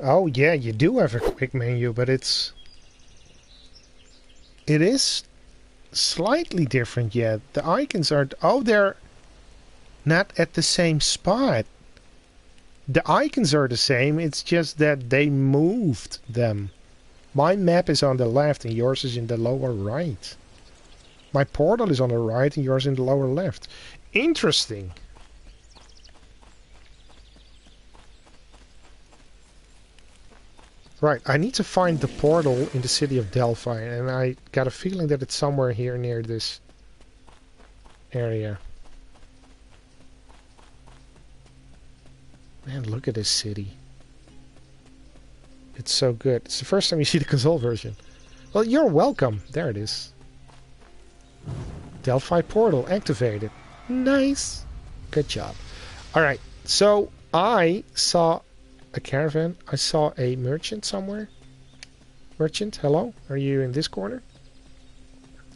Oh yeah, you do have a quick menu, but it is slightly different yet. The icons are... Oh, they're not at the same spot. The icons are the same, it's just that they moved them. My map is on the left and yours is in the lower right. My portal is on the right and yours in the lower left. Interesting. Right, I need to find the portal in the city of Delphi, and I got a feeling that it's somewhere here near this area. Man, look at this city. It's so good. It's the first time you see the console version. Well, you're welcome. There it is. Delphi portal activated. Nice. Good job. Alright, so I saw a caravan. I saw a merchant somewhere. Merchant, hello? Are you in this corner?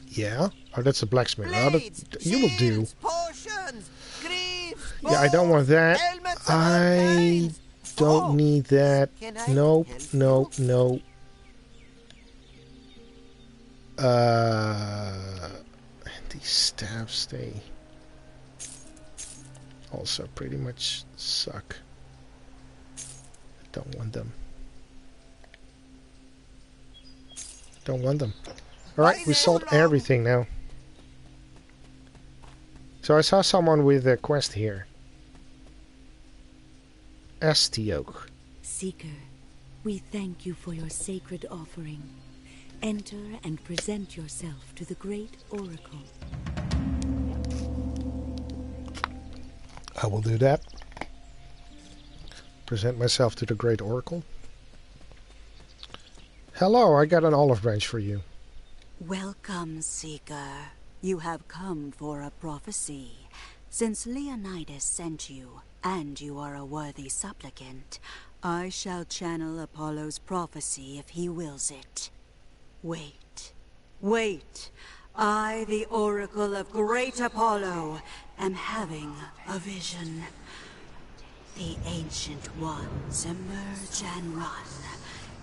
Yeah. Oh, that's a blacksmith. Blades, you will do. Potions, greaves, Yeah, I don't want that. helmets of all I kinds. don't need that. Can I Nope, help nope, you? no. These staffs, they also pretty much suck. I don't want them. Don't want them. Alright, we sold everything now. So I saw someone with a quest here. Astioch. Seeker, we thank you for your sacred offering. Enter and present yourself to the great oracle. I will do that. Present myself to the great oracle. Hello, I got an olive branch for you. Welcome, Seeker. You have come for a prophecy. Since Leonidas sent you, and you are a worthy supplicant, I shall channel Apollo's prophecy if he wills it. Wait, wait. I, the oracle of great Apollo, am having a vision. The ancient ones emerge and run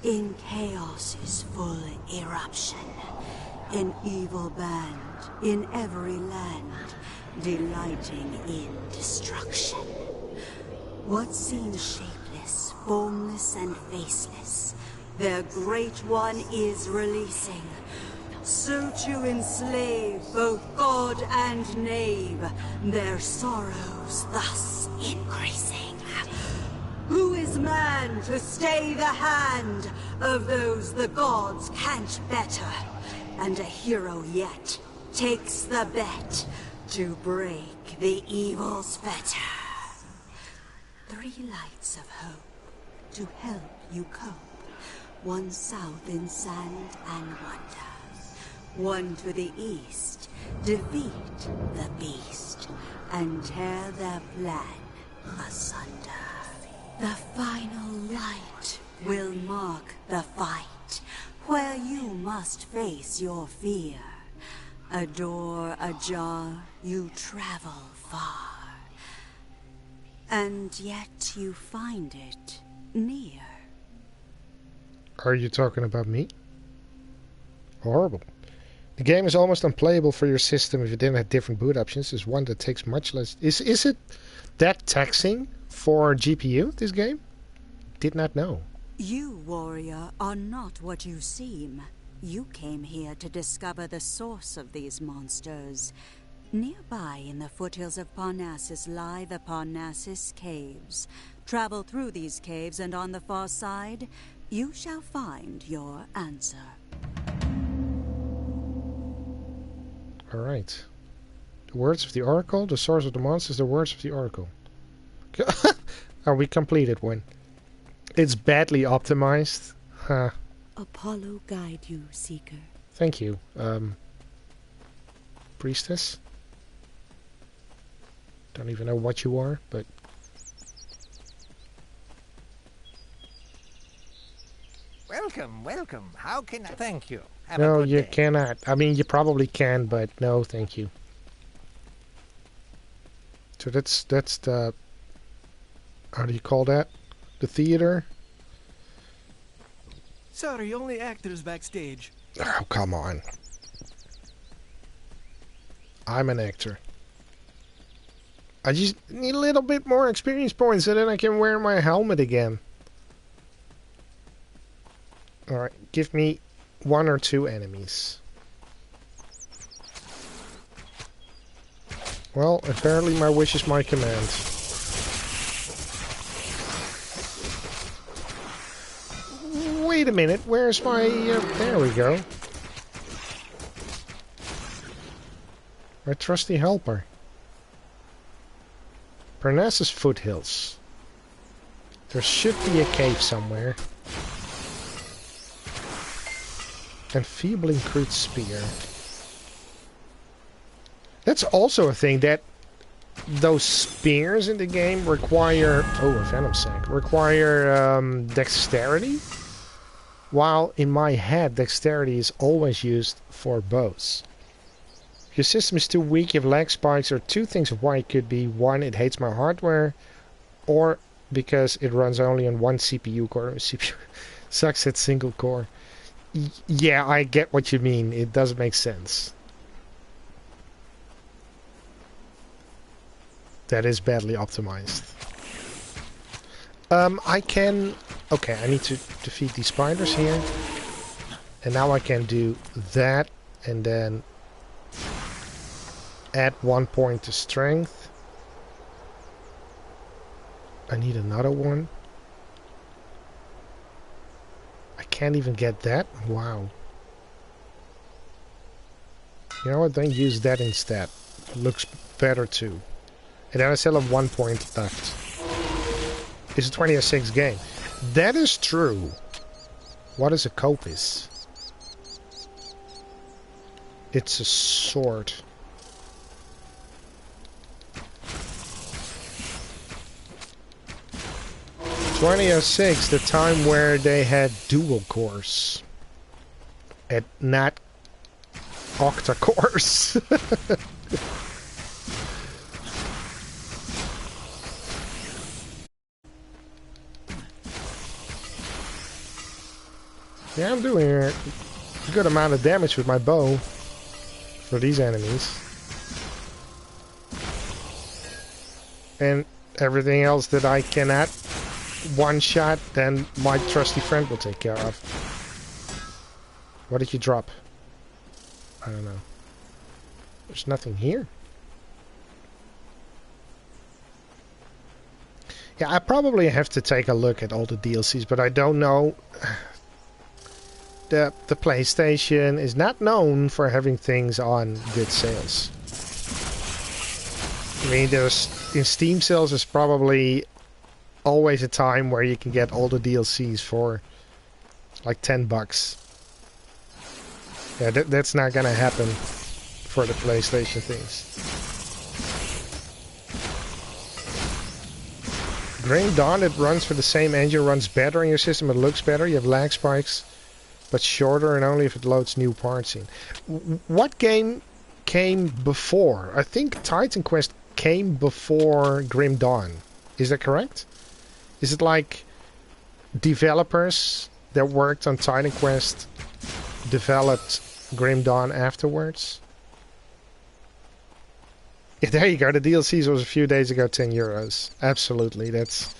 in chaos's full eruption. An evil band in every land, delighting in destruction. What seems shapeless, formless, and faceless, their great one is releasing. So to enslave both god and knave, their sorrows thus increasing. Who is man to stay the hand of those the gods can't better? And a hero yet takes the bet to break the evil's fetter. 3 lights of hope to help you cope. One south in sand and wonder. One to the east, defeat the beast, and tear their plan asunder. The final light will mark the fight, where you must face your fear. A door ajar, you travel far, and yet you find it near. Are you talking about me? Horrible. The game is almost unplayable for your system if you didn't have different boot options. It's one that takes much less... Is it that taxing for GPU, this game? Did not know. You, warrior, are not what you seem. You came here to discover the source of these monsters. Nearby in the foothills of Parnassus lie the Parnassus Caves. Travel through these caves and on the far side, you shall find your answer. Alright. The words of the Oracle, the source of the monsters, the words of the Oracle. Oh, we completed one. It's badly optimized. Huh. Apollo guide you, Seeker. Thank you. Priestess? Don't even know what you are, but... Welcome, welcome. How can I thank you? Have No, a good you day. cannot. I mean, you probably can, but no, thank you. So that's the... How do you call that? The theater? Sorry, only actors backstage. Oh, come on. I'm an actor. I just need a little bit more experience points so then I can wear my helmet again. Alright, give me 1 or 2 enemies. Well, apparently my wish is my command. Wait a minute, where's my... there we go. My trusty helper. Parnassus Foothills. There should be a cave somewhere. Enfeebling Crude Spear. That's also a thing that those spears in the game require... oh, a Venom Sac. Require dexterity. While in my head, dexterity is always used for bows. If your system is too weak, you have lag spikes, or 2 things of why it could be. 1, it hates my hardware, or because it runs only on 1 CPU core. CPU sucks at single core. Yeah, I get what you mean. It does make sense. That is badly optimized. I can... okay, I need to defeat these spiders here. And now I can do that, and then add 1 point to strength. I need another one. I can't even get that? Wow. You know what, then use that instead. Looks better too. And then I still have 1 point left. It's a 2006 game. That is true. What is a copis? It's a sword. 2006, the time where they had dual cores. And not octa cores. Yeah, I'm doing a good amount of damage with my bow for these enemies. And everything else that I cannot one-shot, then my trusty friend will take care of. What did you drop? I don't know. There's nothing here. Yeah, I probably have to take a look at all the DLCs, but I don't know. The PlayStation is not known for having things on good sales. I mean, in Steam sales is probably always a time where you can get all the DLCs for like $10. Yeah, that's not gonna happen for the PlayStation things. Grim Dawn, it runs for the same engine, runs better in your system, it looks better, you have lag spikes. But shorter and only if it loads new parts in. What game came before? I think Titan Quest came before Grim Dawn. Is that correct? Is it like developers that worked on Titan Quest developed Grim Dawn afterwards? Yeah, there you go. The DLCs was a few days ago, €10. Absolutely, that's...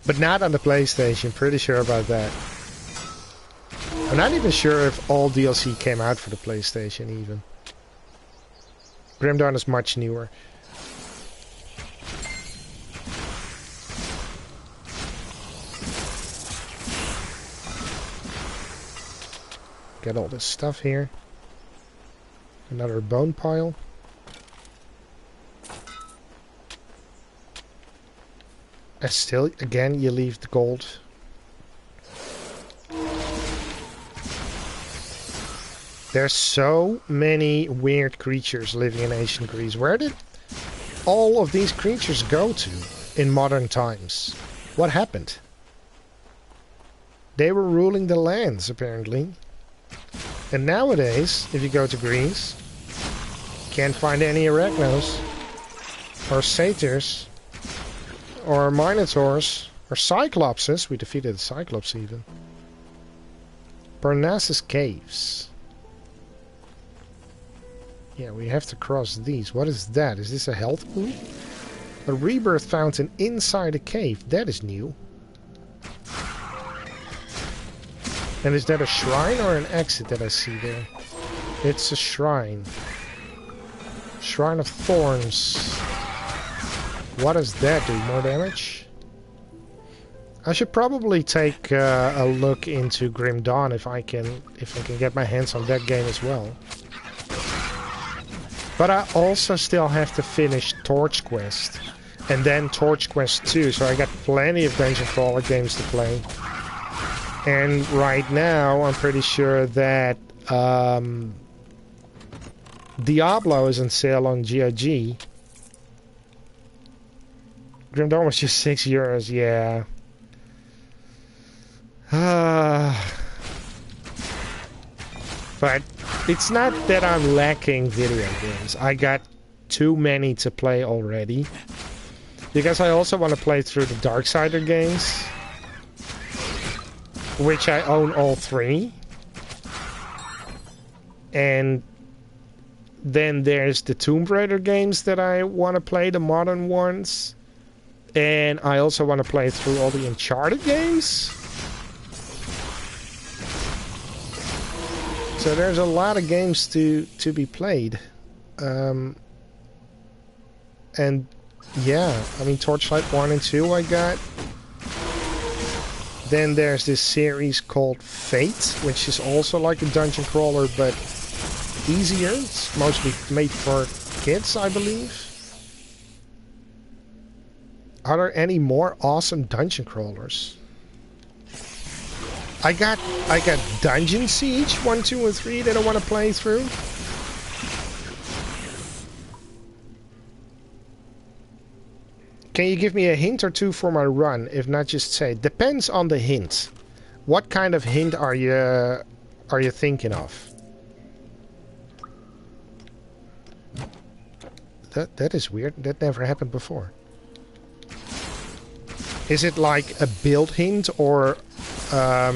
but not on the PlayStation. Pretty sure about that. I'm not even sure if all DLC came out for the PlayStation even. Grim Dawn is much newer. Get all this stuff here. Another bone pile. And still, again, you leave the gold. There's so many weird creatures living in ancient Greece. Where did all of these creatures go to in modern times? What happened? They were ruling the lands, apparently. And nowadays, if you go to Greece, can't find any Arachnos, or Satyrs, or Minotaurs, or Cyclopses. We defeated the Cyclops even. Parnassus Caves. Yeah, we have to cross these. What is that? Is this a health pool? A rebirth fountain inside a cave. That is new. And is that a shrine or an exit that I see there? It's a shrine. Shrine of Thorns. What does that do? More damage? I should probably take a look into Grim Dawn if I can get my hands on that game as well. But I also still have to finish Torch Quest. And then Torch Quest 2, so I got plenty of dungeon crawler games to play. And right now, I'm pretty sure that Diablo is on sale on GOG. Grim Dawn was just €6, yeah. But it's not that I'm lacking video games. I got too many to play already. Because I also want to play through the Darksider games. Which I own all 3. And then there's the Tomb Raider games that I want to play, the modern ones. And I also want to play through all the Uncharted games. So there's a lot of games to be played. And yeah, I mean Torchlight 1 and 2 I got. Then there's this series called Fate, which is also like a dungeon crawler, but easier. It's mostly made for kids, I believe. Are there any more awesome dungeon crawlers? I got Dungeon Siege 1, 2, and 3 that I want to play through. Can you give me a hint or two for my run? If not, just say. Depends on the hint. What kind of hint are you thinking of? That is weird. That never happened before. Is it like a build hint or a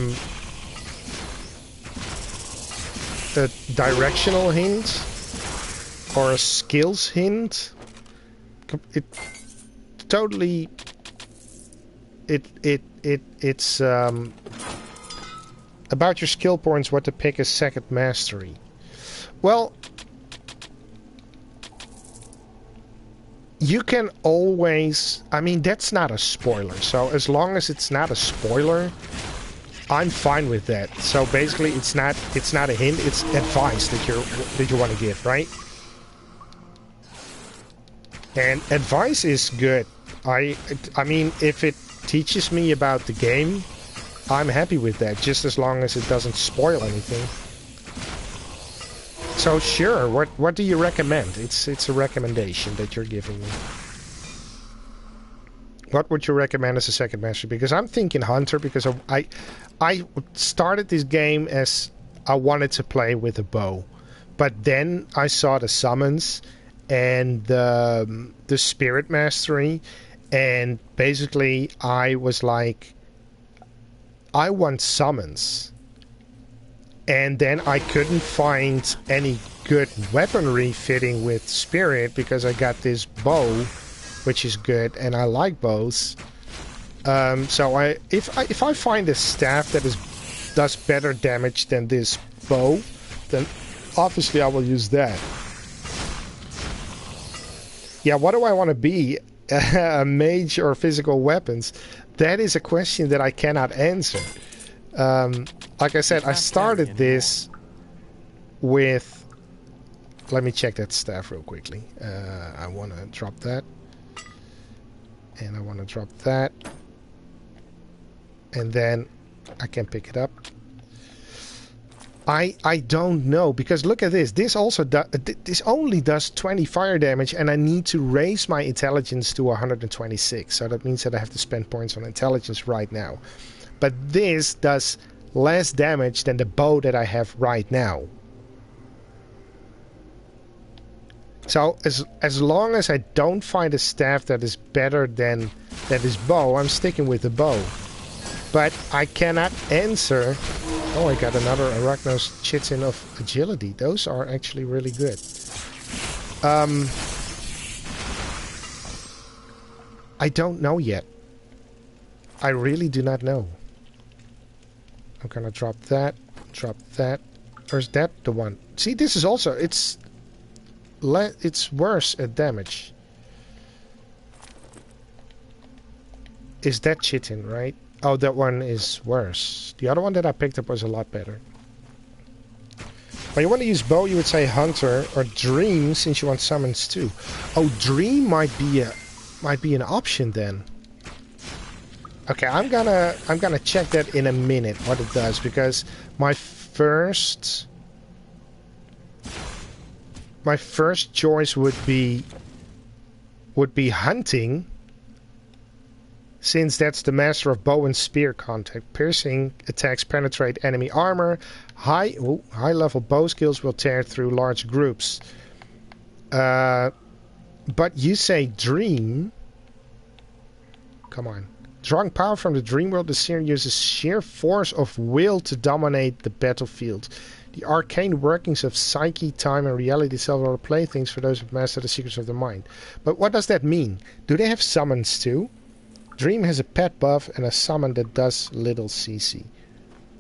directional hint or a skills hint? It totally it's about your skill points, what to pick as second mastery. Well, you can always, I mean, that's not a spoiler, so as long as it's not a spoiler, I'm fine with that. So basically it's not a hint, it's advice that you want to give, right? And advice is good. I mean, if it teaches me about the game, I'm happy with that, just as long as it doesn't spoil anything. So sure, what do you recommend? It's a recommendation that you're giving me. What would you recommend as a second mastery? Because I'm thinking Hunter, because I started this game as I wanted to play with a bow. But then I saw the summons and the spirit mastery, and basically I was like, I want summons. And then I couldn't find any good weaponry fitting with spirit because I got this bow, which is good, and I like bows. So if I find a staff that does better damage than this bow, then obviously I will use that. Yeah, what do I want to be? A mage or physical weapons? That is a question that I cannot answer. Like I said, I started this with... Let me check that staff real quickly. I want to drop that. And I want to drop that. And then I can pick it up. I don't know, because look at this. This also this only does 20 fire damage, and I need to raise my intelligence to 126. So that means that I have to spend points on intelligence right now. But this does less damage than the bow that I have right now. So as long as I don't find a staff that is better than this bow, I'm sticking with the bow. But I cannot answer Oh, I got another Arachnos Chitin of agility. Those are actually really good. I don't know yet. I really do not know. I'm gonna drop that. Drop that. Or is that the one? See, this is also... It's worse at damage. Is that Chitin, right? Oh, that one is worse. The other one that I picked up was a lot better. When you want to use bow, you would say Hunter or Dream, since you want summons too. Oh, Dream might be an option then. Okay, I'm gonna check that in a minute what it does, because my first choice would be hunting, since that's the master of bow and spear contact. Piercing attacks penetrate enemy armor. High level bow skills will tear through large groups. But you say Dream. Come on. Drawing power from the dream world, the seer uses sheer force of will to dominate the battlefield. The arcane workings of psyche, time, and reality itself are playthings for those who master the secrets of the mind. But what does that mean? Do they have summons too? Dream has a pet buff and a summon that does little CC.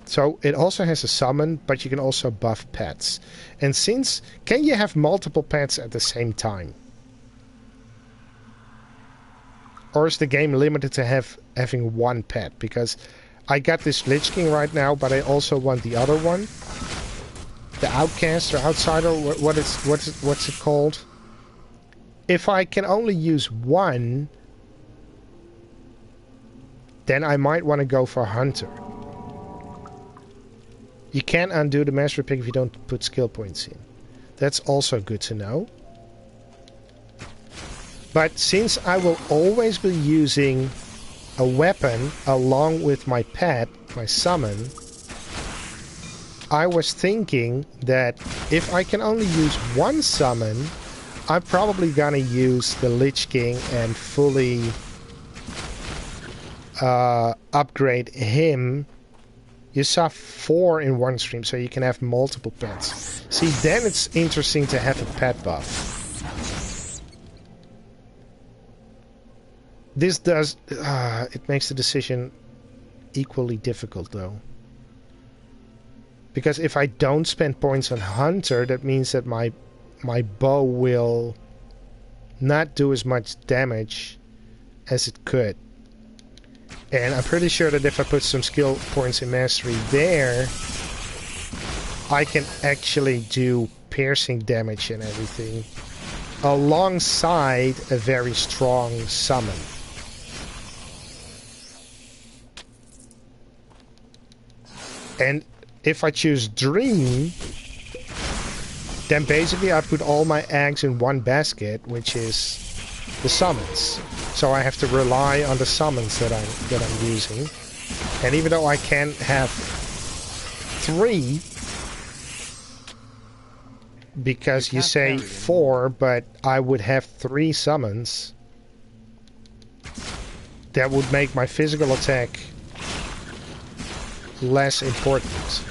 So it also has a summon, but you can also buff pets. And since... Can you have multiple pets at the same time? Or is the game limited to having one pet? Because I got this Lich King right now, but I also want the other one. The Outcast or Outsider, what's it called? If I can only use one, then I might want to go for Hunter. You can't undo the mastery pick if you don't put skill points in. That's also good to know. But since I will always be using a weapon along with my pet, my summon, I was thinking that if I can only use one summon, I'm probably gonna use the Lich King and fully upgrade him. You saw 4 in one stream, so you can have multiple pets. See, then it's interesting to have a pet buff. This does... it makes the decision equally difficult, though. Because if I don't spend points on Hunter, that means that my bow will not do as much damage as it could. And I'm pretty sure that if I put some skill points in Mastery there, I can actually do piercing damage and everything, alongside a very strong summon. And if I choose Dream, then basically I put all my eggs in one basket, which is the summons. So I have to rely on the summons that I'm using. And even though I can have 3, because you say 4, but I would have 3 summons, that would make my physical attack less important.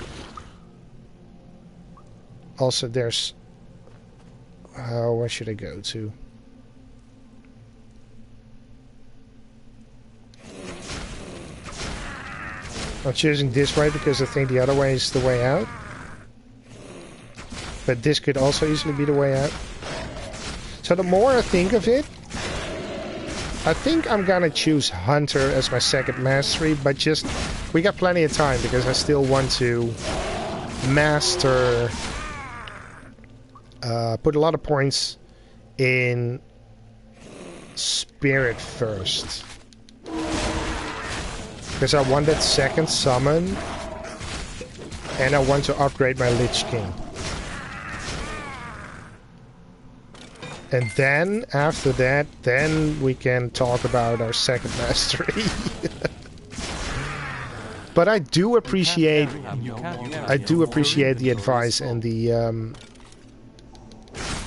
Also, there's... where should I go to? I'm choosing this way because I think the other way is the way out. But this could also easily be the way out. So the more I think of it, I think I'm gonna choose Hunter as my second mastery, but just... We got plenty of time because I still want to master... put a lot of points in Spirit first. Because I want that second summon, and I want to upgrade my Lich King. And then, after that, then we can talk about our second mastery. But I do appreciate the advice and the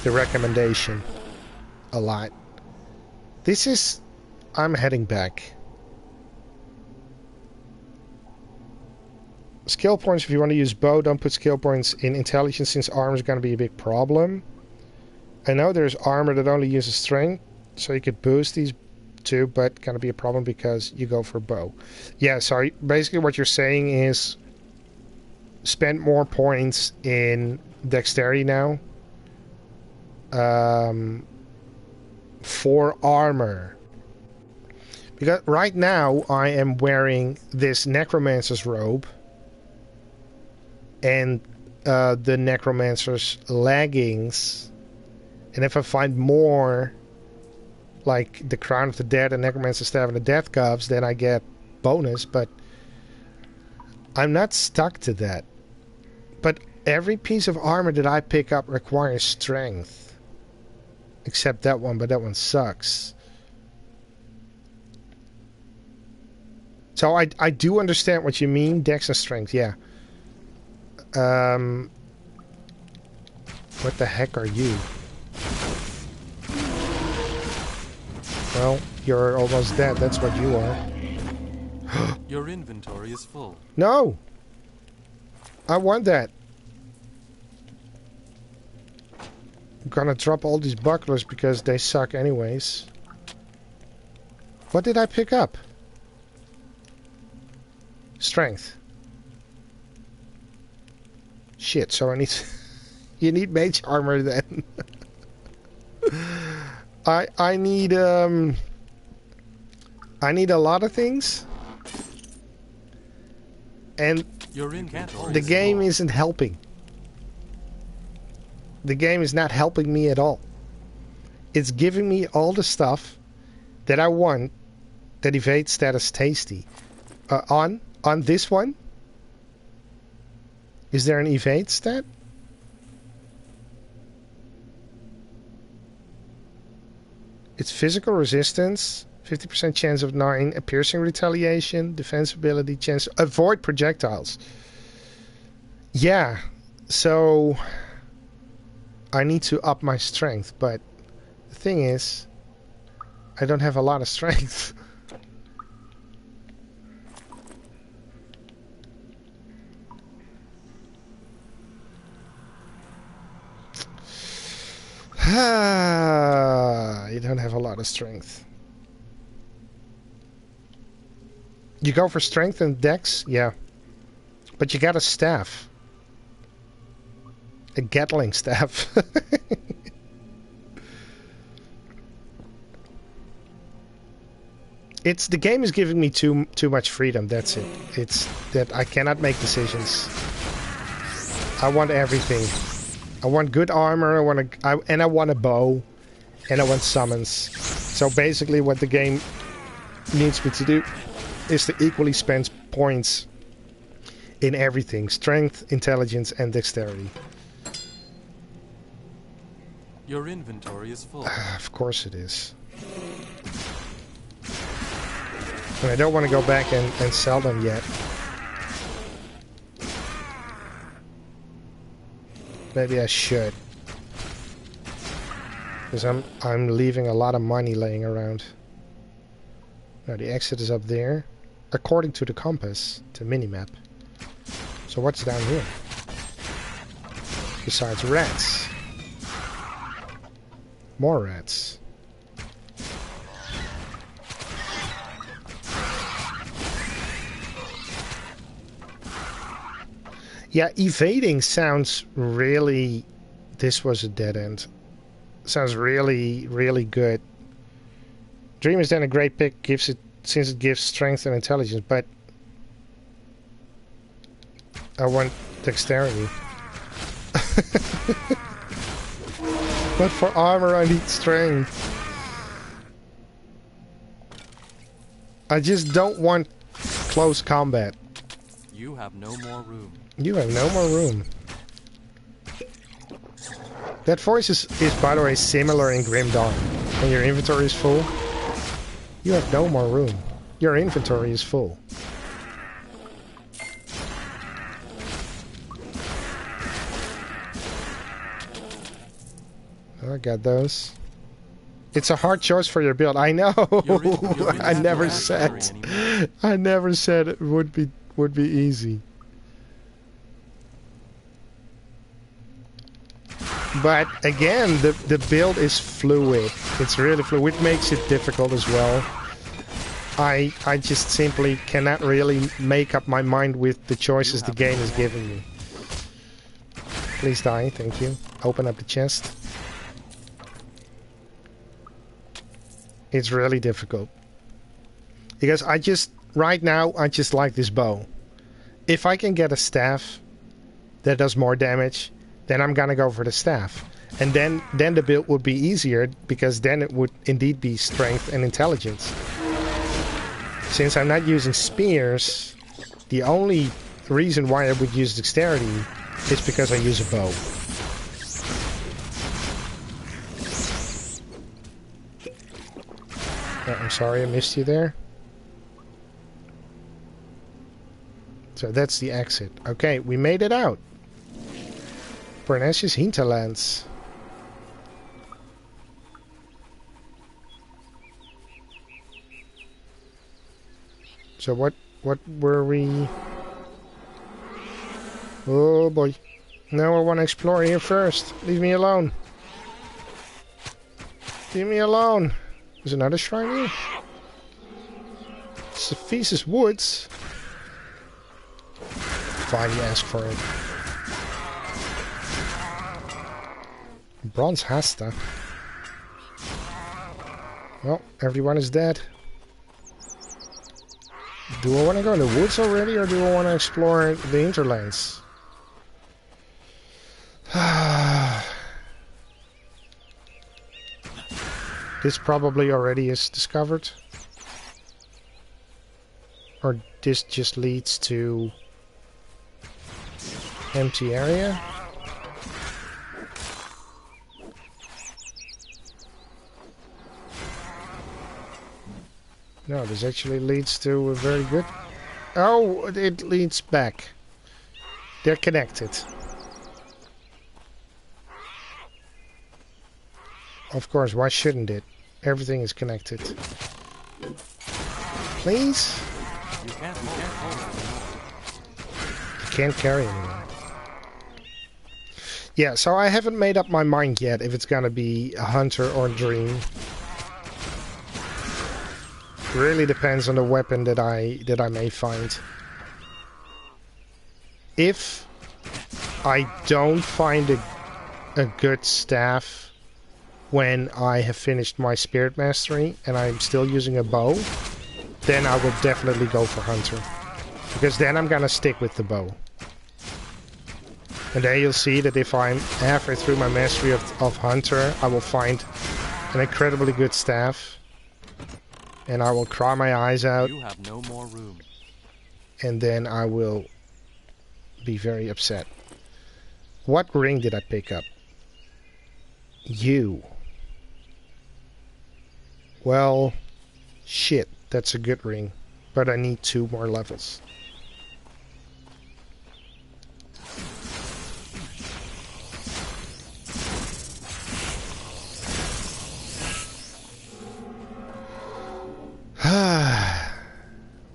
recommendation a lot. This is... I'm heading back. Skill points, if you want to use bow, don't put skill points in intelligence since armor is going to be a big problem. I know there's armor that only uses strength, so you could boost these too, but going to be a problem because you go for bow. Yeah, sorry. Basically what you're saying is spend more points in dexterity now for armor. Because right now I am wearing this necromancer's robe and the necromancer's leggings, and if I find more like the crown of the dead and necromancer's staff and the death cups, then I get bonus, but I'm not stuck to that. But every piece of armor that I pick up requires strength, except that one, but that one sucks. So I do understand what you mean, dex and strength, yeah. What the heck are you? Well, you're almost dead, that's what you are. Your inventory is full. No! I want that. I'm gonna drop all these bucklers because they suck anyways. What did I pick up? Strength. Shit, so I need... You need mage armor then. I need a lot of things. And the game isn't helping. The game is not helping me at all. It's giving me all the stuff that I want that evade status tasty. On this one, is there an evade stat? It's physical resistance, 50% chance of 9, a piercing retaliation, defense ability, chance avoid projectiles. Yeah, so I need to up my strength, but the thing is, I don't have a lot of strength. You don't have a lot of strength. You go for strength and dex? Yeah. But you got a staff. A Gatling staff. The game is giving me too much freedom, that's it. It's that I cannot make decisions. I want everything. I want good armor, I want a bow, and I want summons. So basically what the game needs me to do is to equally spend points in everything. Strength, intelligence, and dexterity. Your inventory is full. Of course it is. And I don't want to go back and sell them yet. Maybe I should. Because I'm leaving a lot of money laying around. Now the exit is up there. According to the compass, the minimap. So what's down here? Besides rats. More rats. Yeah, evading sounds really... This was a dead end. Sounds really, really good. Dream is then a great pick, since it gives strength and intelligence, but... I want dexterity. But for armor I need strength. I just don't want close combat. You have no more room. You have no more room. That voice is by the way similar in Grim Dawn. When your inventory is full, you have no more room. Your inventory is full. I got those. It's a hard choice for your build. I know. I never said it would be easy. But again, the build is fluid. It's really fluid, which makes it difficult as well. I just simply cannot really make up my mind with the choices the game is giving me. Please die, thank you. Open up the chest. It's really difficult. Because right now, I just like this bow. If I can get a staff that does more damage, then I'm gonna go for the staff. And then the build would be easier, because then it would indeed be strength and intelligence. Since I'm not using spears, the only reason why I would use dexterity is because I use a bow. Oh, I'm sorry I missed you there. So that's the exit. Okay, we made it out. Pernicious Hinterlands. So what were we... Oh boy. Now I want to explore here first. Leave me alone. Leave me alone. There's another shrine here. Cephesus Woods. Fine, you ask for it. Bronze Hasta. Well, everyone is dead. Do I want to go in the woods already, or do I want to explore the hinterlands? This probably already is discovered. Or this just leads to empty area. No, this actually leads to a very good... Oh, it leads back. They're connected. Of course, why shouldn't it? Everything is connected. Please? You can't carry anymore. Yeah, so I haven't made up my mind yet if it's gonna be a hunter or a dream. Really depends on the weapon that I may find. If I don't find a good staff when I have finished my spirit mastery and I'm still using a bow, then I will definitely go for hunter. Because then I'm gonna stick with the bow. And then you'll see that if I'm halfway through my mastery of hunter, I will find an incredibly good staff. And I will cry my eyes out. You have no more room. And then I will be very upset. What ring did I pick up? You. Well, shit, that's a good ring. But I need 2 more levels.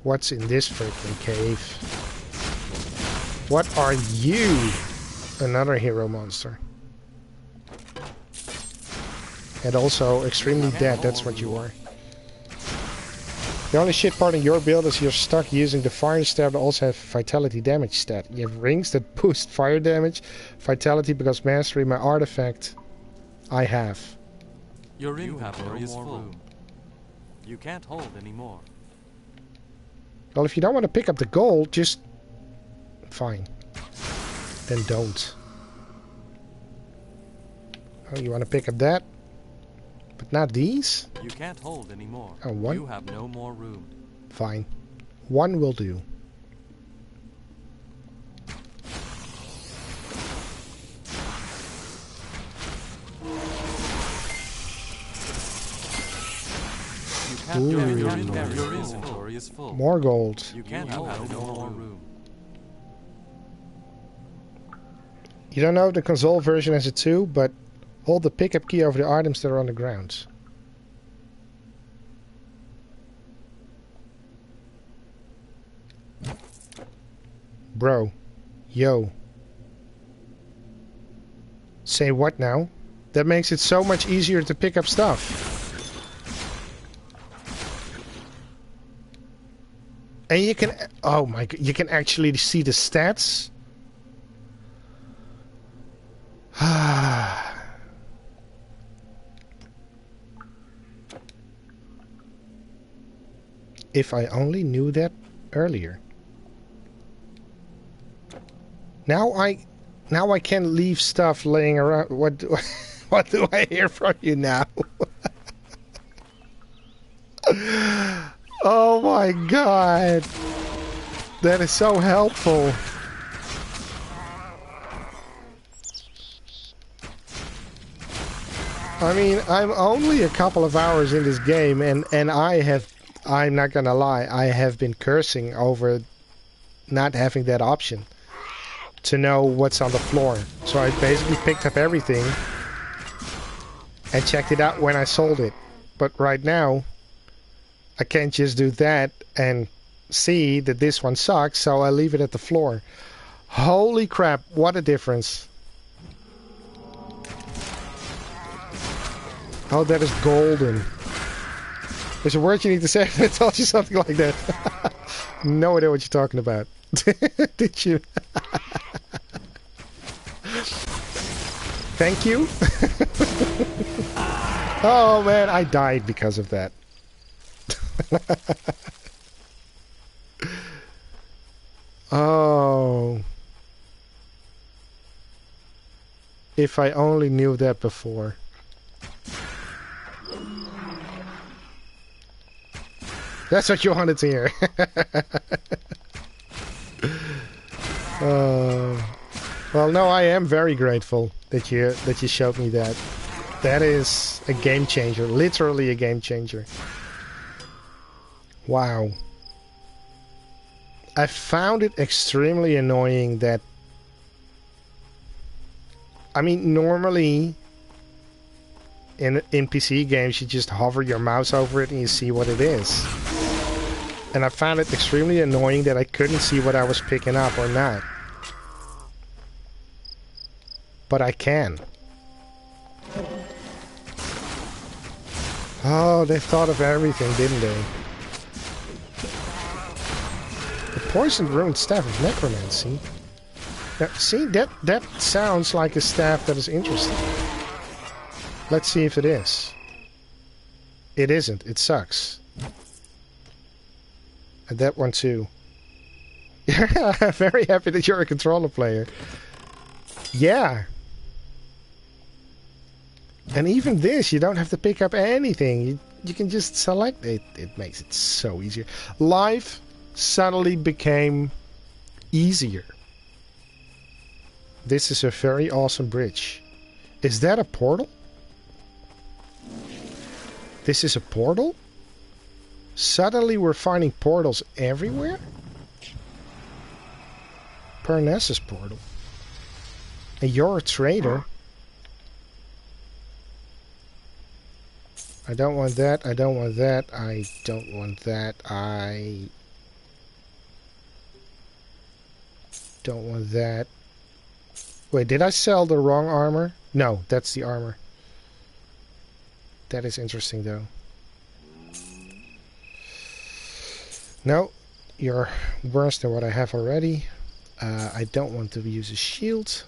What's in this freaking cave? What are you? Another hero monster. And also extremely dead, that's what you are. The only shit part in your build is you're stuck using the fire stab that also have vitality damage stat. You have rings that boost fire damage, vitality because mastery my artifact. I have. Your inventory is full. You can't hold anymore. Well, if you don't want to pick up the gold, just... Fine. Then don't. Oh, you want to pick up that? But not these? You can't hold anymore. Oh, one? You have no more room. Fine. 1 will do. Your inventory is full. More gold. You can't have no more room. You don't know if the console version has it too, but hold the pickup key over the items that are on the ground. Bro. Yo. Say what now? That makes it so much easier to pick up stuff. And you can... Oh my god, you can actually see the stats? If I only knew that earlier. Now I can't leave stuff laying around. What do I hear from you now? Oh my god. That is so helpful. I mean, I'm only a couple of hours in this game and I'm not gonna lie, I have been cursing over not having that option to know what's on the floor. So I basically picked up everything and checked it out when I sold it. But right now, I can't just do that and see that this one sucks, so I leave it at the floor. Holy crap, what a difference. Oh, that is golden. There's a word you need to say that tells you something like that. No idea what you're talking about. Did you? Thank you. Oh man, I died because of that. Oh. If I only knew that before. That's what you wanted to hear. Well, no, I am very grateful that you showed me that. That is a game changer, literally a game changer. Wow. I found it extremely annoying that... I mean, normally in PC games you just hover your mouse over it and you see what it is. And I found it extremely annoying that I couldn't see what I was picking up or not. But I can. Oh, they thought of everything, didn't they? The poisoned ruined staff of necromancy. Now, see, that sounds like a staff that is interesting. Let's see if it is. It isn't. It sucks. And that one too. I'm very happy that you're a controller player. Yeah. And even this, you don't have to pick up anything. You can just select it. It makes it so easier. Life suddenly became easier. This is a very awesome bridge. Is that a portal? This is a portal? Suddenly we're finding portals everywhere? Parnassus portal. And you're a trader. I don't want that, I don't want that, I don't want that, I don't want that. Wait, did I sell the wrong armor? No, that's the armor. That is interesting though. No, you're worse than what I have already. I don't want to use a shield.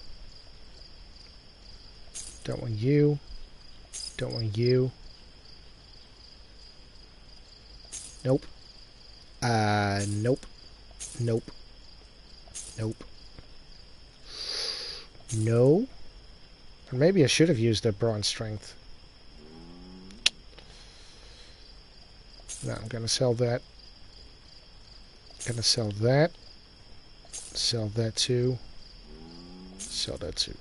Don't want you. Don't want you. Nope. Nope. Nope. Nope. No. Or maybe I should have used the bronze strength. No, I'm gonna sell that. Gonna sell that. Sell that too. Sell that too.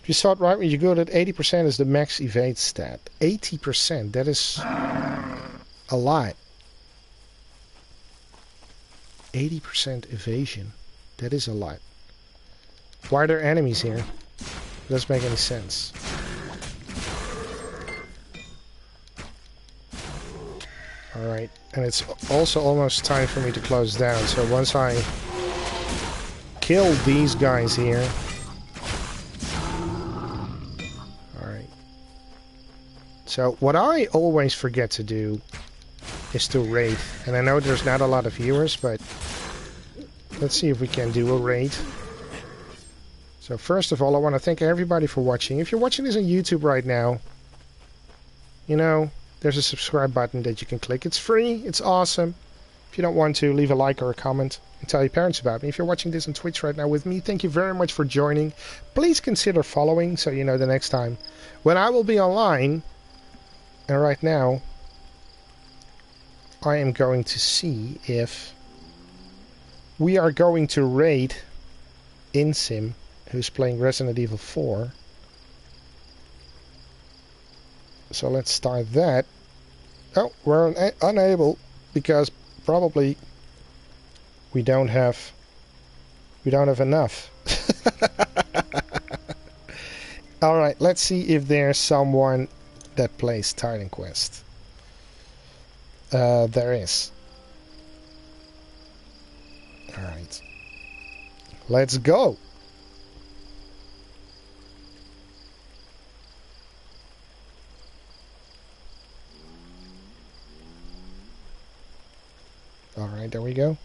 If you saw it right when you go at 80% is the max evade stat. 80%, that is a lot. 80% evasion. That is a lot. Why are there enemies here? It doesn't make any sense. Alright, and it's also almost time for me to close down, so once I kill these guys here. Alright. So what I always forget to do is to raid. And I know there's not a lot of viewers, but let's see if we can do a raid. So first of all, I want to thank everybody for watching. If you're watching this on YouTube right now, you know, there's a subscribe button that you can click. It's free. It's awesome. If you don't want to, leave a like or a comment and tell your parents about me. If you're watching this on Twitch right now with me, thank you very much for joining. Please consider following so you know the next time when I will be online. And right now, I am going to see if we are going to raid Insim, who's playing Resident Evil 4. So let's start that. Oh, we're unable because probably we don't have enough. All right, let's see if there's someone that plays Titan Quest. There is. All right, let's go. All right, there we go.